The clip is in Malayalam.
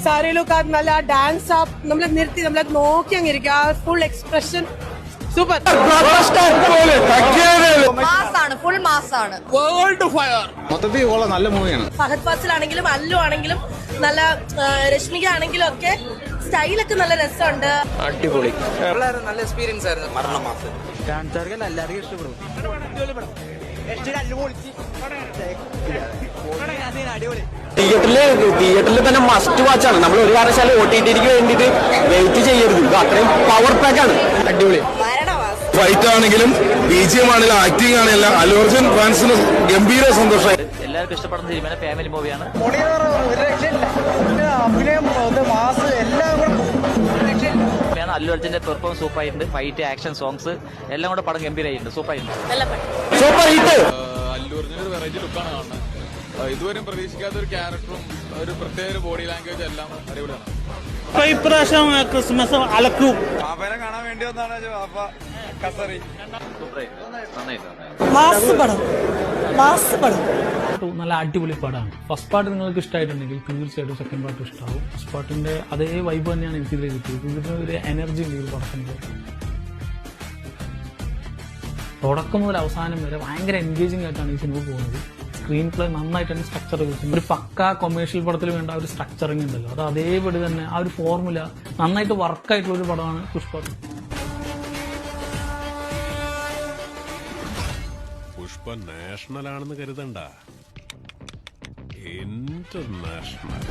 सारे लोग നല്ല ഡാൻസ് നമ്മളെ നിർത്തി നമ്മളെ നോക്കി അങ്ങിരിക്കുക ഫുൾ എക്സ്പ്രഷൻ സൂപ്പർ മാസാണ് ഫുൾ മാസാണ് മൊത്തത്തിൽ നല്ല മൂവിയാണ്. ഫഹദ് ഫാസിലാണെങ്കിലും അല്ലു ആണെങ്കിലും നല്ല രശ്മിക ആണെങ്കിലും ഒക്കെ സ്റ്റൈലൊക്കെ നല്ല രസമുണ്ട്. അടിപൊളി നല്ല എക്സ്പീരിയൻസ് ആയിരുന്നു. മരണമാസം എല്ലാവർക്കും ഇഷ്ടപ്പെടും. തിയേറ്ററിൽ തന്നെ മസ്റ്റ് വാച്ച് ആണ്. നമ്മൾ ഒരു കാരണവശാലും OTT-ക്ക് വേണ്ടിയിട്ട് വെയിറ്റ് ചെയ്യരുത്. ഇത് അത്രയും പവർ പാക്ക് ആണ്. അടിപൊളി ഫൈറ്റ് ആണെങ്കിലും BGM ആണെങ്കിലും ആക്ടിംഗ് ആണെങ്കിലും അല്ലു അർജുൻ ഫാൻസിന് ഗംഭീര സന്തോഷമായി. എല്ലാവർക്കും ഇഷ്ടപ്പെടുന്ന സിനിമ ഫാമിലി മൂവിയാണ്. അല്ലു അർജുന്റെ പെർഫോമൻസ് സൂപ്പർ ആയിട്ടുണ്ട്. ഫൈറ്റ്, ആക്ഷൻ, സോങ്സ് എല്ലാം കൂടെ പടം ഗംഭീരമായിട്ടുണ്ട്. സൂപ്പർ ആയിട്ടുണ്ട്. Super hit. അല്ലു അർജുൻ ഒരു വെറൈറ്റി ലുക്കാണ് കാണുന്നത്. ഇതുവരെയും പ്രതീക്ഷിക്കാത്ത ഒരു ക്യാരക്ടറും ഒരു പ്രത്യേക ബോഡി ലാംഗ്വേജ് എല്ലാം അടിപൊളിയാണ്. ഇപ്രാവശ്യം ക്രിസ്മസ് അലക്കും കാണാൻ വേണ്ടി വന്നാണ് നല്ല അടിപൊളി പാടാണ്. ഫസ്റ്റ് പാർട്ട് നിങ്ങൾക്ക് ഇഷ്ടമായിട്ടുണ്ടെങ്കിൽ തീർച്ചയായിട്ടും സെക്കൻഡ് പാർട്ട് ഇഷ്ടമാവും. ഫസ്റ്റ് പാർട്ടിന്റെ അതേ വൈബ് തന്നെയാണ് എനിക്ക് ഇതിൽ കിട്ടിയത്. ഇതിന് ഒരു എനർജി ഉണ്ട് ഈ പടത്തിന്റെ. തുടക്കം മുതൽ അവസാനം വരെ ഭയങ്കര എൻഗേജിംഗ് ആയിട്ടാണ് ഈ സിനിമ പോകുന്നത്. സ്ക്രീൻ പ്ലേ നന്നായിട്ട് തന്നെ സ്ട്രക്ചർ കിട്ടും. ഒരു പക്ക കൊമേഴ്ഷ്യൽ പടത്തിൽ വേണ്ട ഒരു സ്ട്രക്ചറിങ് ഉണ്ടല്ലോ, അത് അതേപടി തന്നെ ആ ഒരു ഫോർമുല നന്നായിട്ട് വർക്കായിട്ടുള്ള ഒരു പടമാണ് പുഷ്പ. പുഷ്പ നാഷണൽ ആണെന്ന് കരുതണ്ട, ഇന്റർനാഷണൽ.